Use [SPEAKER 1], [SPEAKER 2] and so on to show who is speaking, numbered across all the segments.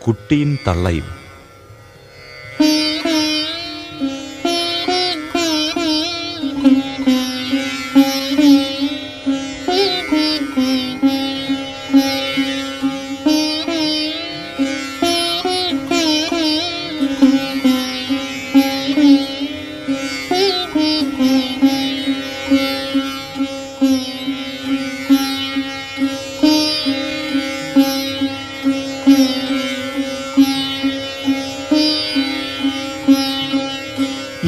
[SPEAKER 1] കുട്ടിയും തള്ളയും.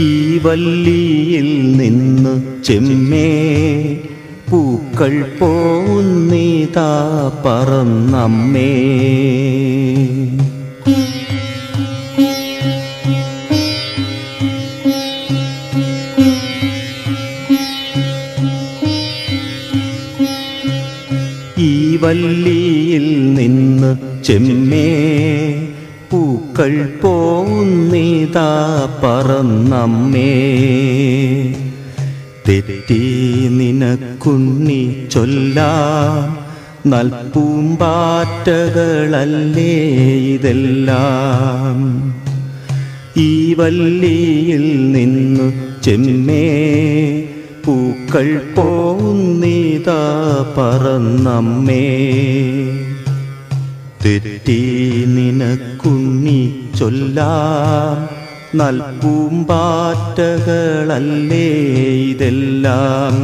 [SPEAKER 2] ഈ വല്ലിയിൽ നിന്ന് ചെമ്മേ പൂക്കൾ പോന്നിതാ പറന്നമ്മേ. ഈ വല്ലിയിൽ നിന്ന് ചെമ്മേ പൂക്കൾ പോന്നിതാ പറന്നമ്മേ. തെറ്റി നിനക്കുണ്ണി ചൊല്ലാം നൽപൂമ്പാറ്റകളല്ലേ ഇതെല്ലാം. ഈ വല്ലിയിൽ നിന്നു ചെമ്മേ പൂക്കൾ പോന്നിതാ പറന്നമ്മേ. തെറ്റി നിനക്കുണ്ണി ചൊല്ലാം നൽപൂമ്പാറ്റകളല്ലേ ഇതെല്ലാം.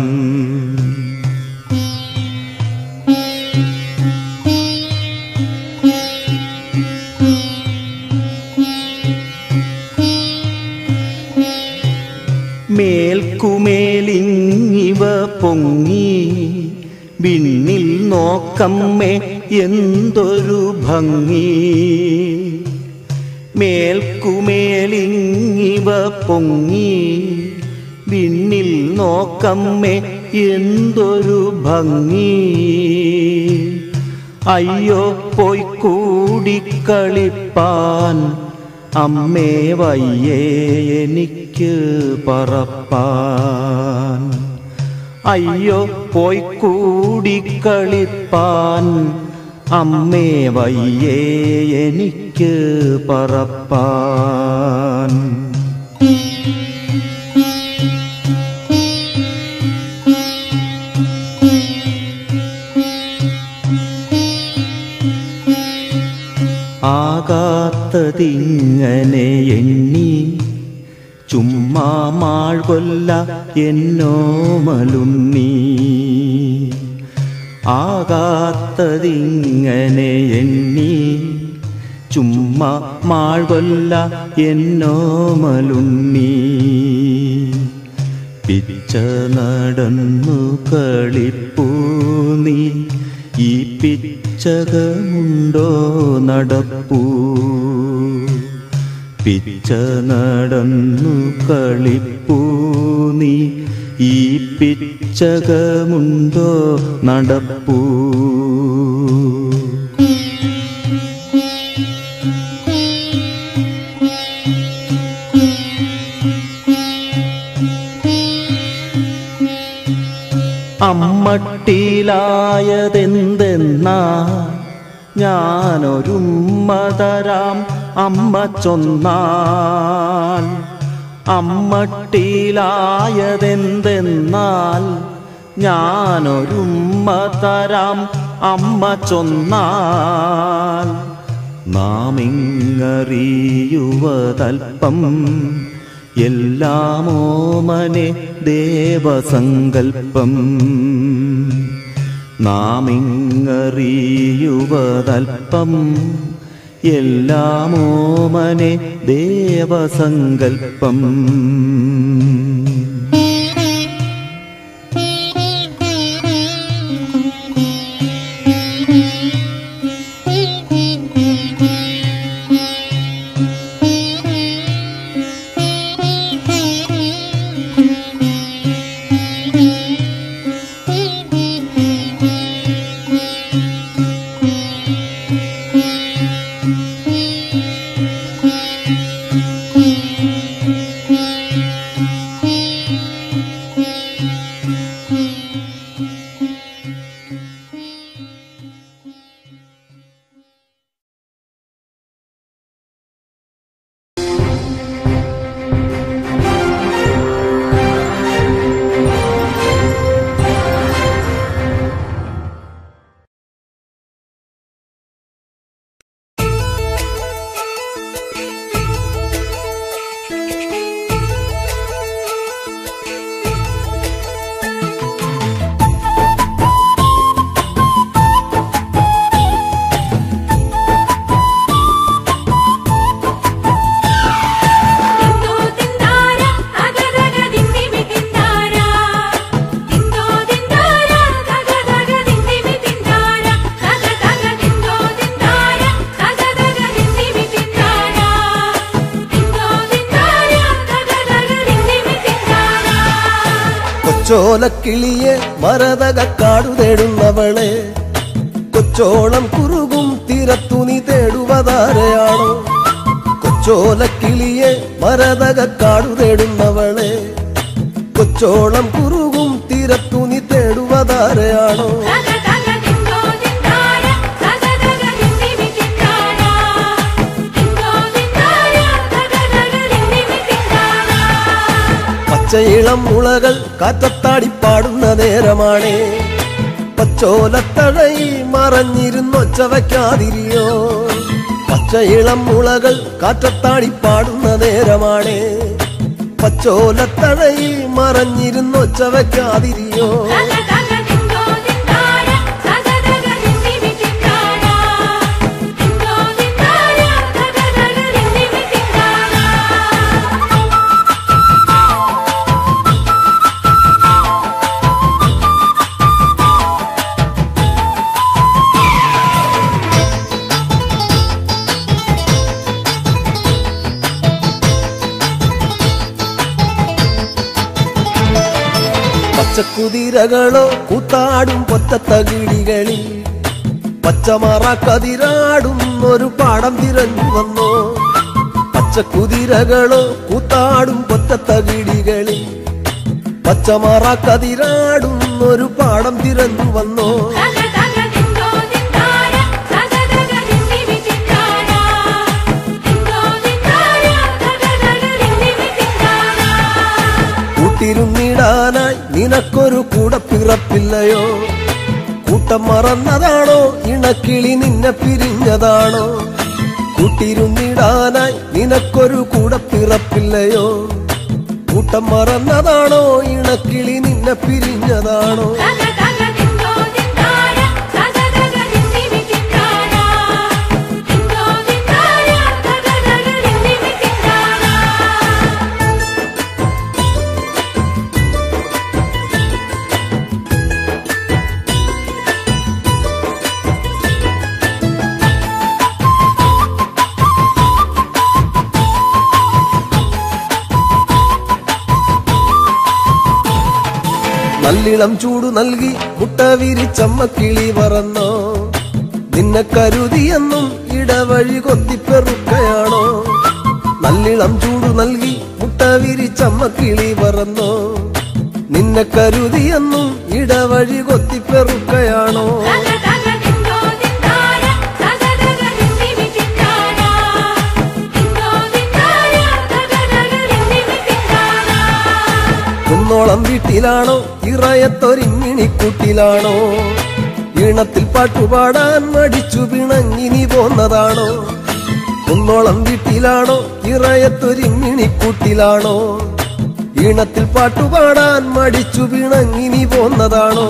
[SPEAKER 2] മേൽക്കുമേലിങ്ങിവ പൊങ്ങി വിണ്ണിൽ നോക്കമ്മേ എന്തൊരു ഭംഗി. മേൽക്കുമേലിങ്ങിവ പൊങ്ങി വിണ്ണിൽ നോക്കമ്മേ എന്തൊരു ഭംഗി. അയ്യോ പോയി കൂടിക്കളിപ്പാൻ അമ്മേ വയ്യേ എനിക്ക് പറപ്പാൻ. അയ്യോ പോയി കൂടിക്കളിപ്പാൻ അമ്മേ വയ്യേ എനിക്ക് പറപ്പാൻ. ആകാത്തതിങ്ങനെ എണ്ണി ചുമ്മാ മാൾ കൊല്ല എന്നോമലുണ്ണി. ആകാത്തതിങ്ങനെ എണ്ണി ചുമ്മാ മാൾ കൊല്ല എന്നോമലുണ്ണി. പിച്ച നടന്നു കളിപ്പൂ നീ ഈ പിച്ചകമുണ്ടോ നടപ്പൂ. പിച്ച നടന്നു കളിപ്പൂ നീ ഈ പിച്ചകമുണ്ടോ നടപ്പൂ. അമ്മട്ടിലായതെന്തെന്നാ ഞാനൊരുമ്മ തരാം അമ്മ ചൊന്നാൽ. അമ്മട്ടിലായതെന്തെന്നാൽ ഞാനൊരുമ്മ തരാം അമ്മ ചൊന്നാൽ. നാമിങ്ങറിയുവതൽപ്പം എല്ലാമോമനെ ദേവസങ്കൽപ്പം. നാമിങ്ങറിയുവതൽപ്പം എല്ലാമോമനെ ദേവസങ്കൽപ്പം.
[SPEAKER 1] കൊച്ചോലക്കിളിയെ മരതകക്കാടു തേടുന്നവളെ കൊച്ചോളം കുറുകും തീരത്തു നീ തേടുവതാരെയാണോ കൊച്ചോലക്കിളിയെ മരതകക്കാടു തേടുന്നവളെ കൊച്ചോളം കുറുകും തീരത്തു നീ തേടുവതാരെയാണോ പച്ചയിളം മുളകൾ കാറ്റത്താടിപ്പാടുന്ന നേരമാണേ പച്ചോലത്തഴയിൽ മറഞ്ഞിരുന്നൊച്ച വയ്ക്കാതിരിയോ പച്ചയിളം മുളകൾ കാറ്റത്താടിപ്പാടുന്ന നേരമാണേ പച്ചോലത്തഴയിൽ മറഞ്ഞിരുന്നൊച്ച വയ്ക്കാതിരിയോ പച്ചക്കുതിരകളോ കൂത്താടും പൊറ്റത്തകിളികളിൽ പച്ചമറ കതിരാടും ഒരു പാടം തിരഞ്ഞു വന്നോ പച്ചക്കുതിരകളോ കൂത്താടും പൊറ്റത്തകിളികളിൽ പച്ചമറ കതിരാടും ഒരു പാടം തിരഞ്ഞു വന്നോ കൂട്ടിരുന്നിടാനായി നിനക്കൊരു കൂടപ്പിറപ്പില്ലയോ കൂട്ടം മറന്നതാണോ ഇണക്കിളി നിന്നെ പിരിഞ്ഞതാണോ കൂട്ടിരുന്നിടാനായി നിനക്കൊരു കൂടപ്പിറപ്പില്ലയോ കൂട്ടം മറന്നതാണോ ഇണക്കിളി നിന്നെ പിരിഞ്ഞതാണോ നല്ലിളം ചൂടു നൽകി മുട്ട വിരിച്ചമ്മ കിളി പറന്നോ നിന്നെ കരുതിയെന്നും ഇടവഴി കൊത്തിപ്പെറുക്കയാണോ നല്ലിളം ചൂടു നൽകി മുട്ട വിരിച്ചമ്മ കിളി പറന്നോ നിന്നെ കരുതിയെന്നും ഇടവഴി കൊത്തിപ്പെറുക്കയാണോ കുന്നോളം വീട്ടിലാണോ ഇറയത്തൊരിങ്ങിണിക്കൂട്ടിലാണോ ഈണത്തിൽ പാട്ടുപാടാൻ മടിച്ചു പിണങ്ങിനി പോന്നതാണോ കുന്നോളം വീട്ടിലാണോ ഇറയത്തൊരിങ്ങിണിക്കൂട്ടിലാണോ ഈണത്തിൽ പാട്ടുപാടാൻ മടിച്ചു പിണങ്ങിനി പോന്നതാണോ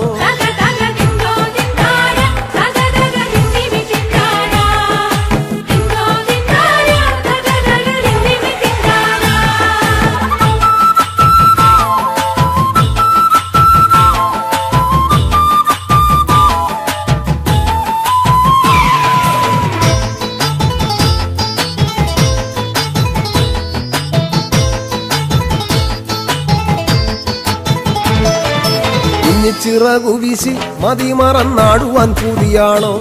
[SPEAKER 1] ചിറകു വീശി മതിമറന്നാടുവാൻ പൂതിയാണോ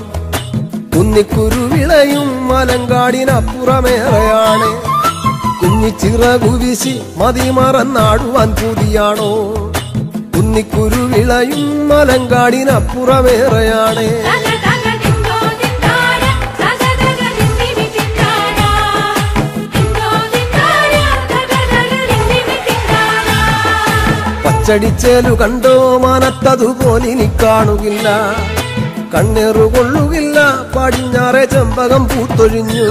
[SPEAKER 1] കുന്നിക്കുരുവിളയും മലങ്കാടിനപ്പുറമേറെയാണ് കുഞ്ഞിച്ചിറകു വീശി മതിമറന്നാടുവാൻ പൂതിയാണോ കുന്നിക്കുരുവിളയും മലങ്കാടിനപ്പുറമേറെയാണ് പച്ചടിച്ചേലു കണ്ടോ മാനത്തതുപോലിനി കാണുകില്ല കണ്ണേറുകൊള്ളുകില്ല പടിഞ്ഞാറെ ചെമ്പകം പൂത്തൊഴിഞ്ഞു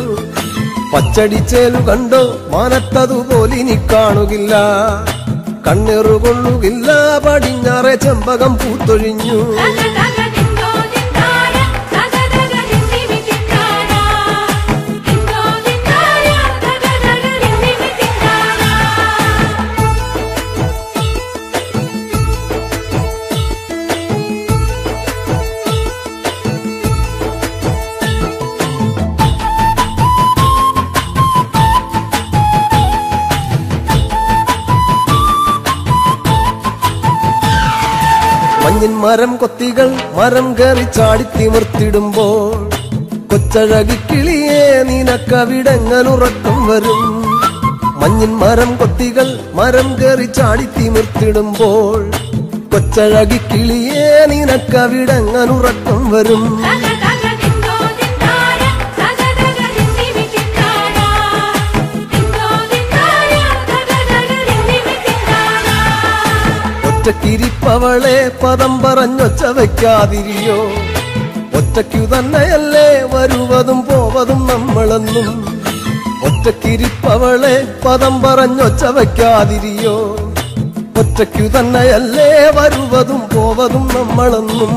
[SPEAKER 1] പച്ചടിച്ചേലു കണ്ടോ മാനത്തതുപോലിനി കാണുകില്ല കണ്ണേറുകൊള്ളുകില്ല പടിഞ്ഞാറെ ചെമ്പകം പൂത്തൊഴിഞ്ഞു മഞ്ഞിൻ മരം കൊത്തികൾ മരം കയറി ചാടിത്തിമിർത്തിടുമ്പോൾ കൊച്ചഴകിക്കിളിയെ നിനക്കവിടങ്ങനുറക്കം വരും. മഞ്ഞിൻ മരം കൊത്തികൾ മരം കയറി ചാടിത്തിമിർത്തിടുമ്പോൾ കൊച്ചഴകിക്കിളിയെ നിനക്കവിടങ്ങനുറക്കം വരും. ഒറ്റക്കിരിപ്പവളെ പദം പറഞ്ഞൊച്ച വയ്ക്കാതിരിയോ, ഒറ്റയ്ക്കു തന്നെയല്ലേ വരുവതും പോവതും നമ്മളെന്നും. ഒറ്റക്കിരിപ്പവളെ പദം പറഞ്ഞൊച്ച വയ്ക്കാതിരിയോ, ഒറ്റയ്ക്കു തന്നെയല്ലേ വരുവതും പോവതും നമ്മളെന്നും.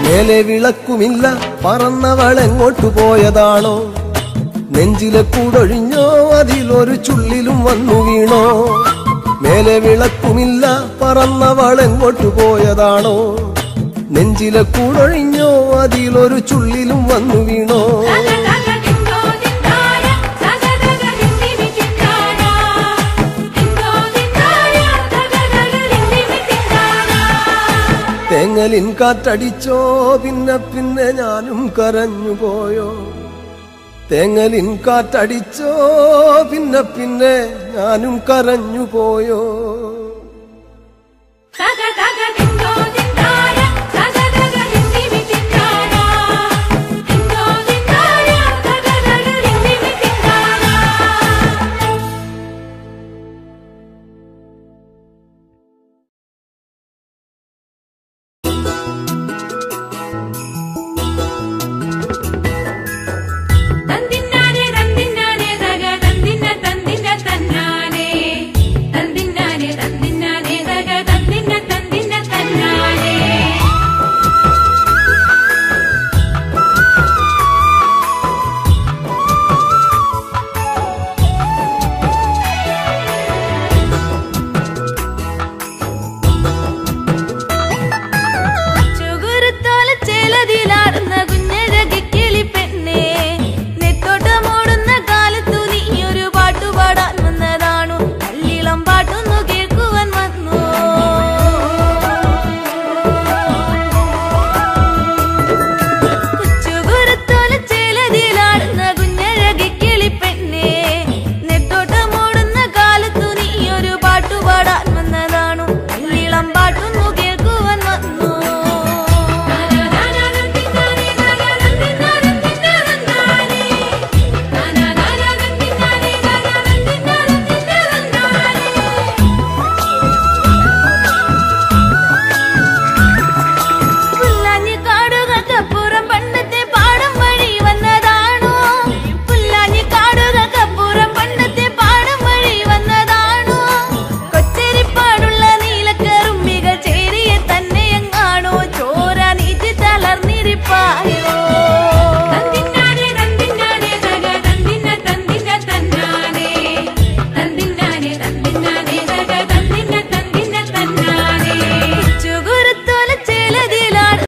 [SPEAKER 1] മേലെ വിളക്കുമില്ല പറന്നവളെങ്ങോട്ടു പോയതാണോ, നെഞ്ചിലെ കൂടൊഴിഞ്ഞോ അതിലൊരു ചുള്ളിലും വന്നു വീണോ. മേലെ വിളക്കുമില്ല പറന്നവളെങ്ങോട്ടു പോയതാണോ, നെഞ്ചിലെ കൂടൊഴിഞ്ഞോ അതിലൊരു ചുള്ളിലും വന്നു വീണോ. തേങ്ങലിൻ കാറ്റടിച്ചോ പിന്നെ പിന്നെ ഞാനും കരഞ്ഞു പോയോ. തേങ്ങലിൻ കാറ്റടിച്ചോ പിന്നെ പിന്നെ ഞാനും കരഞ്ഞു പോയോ.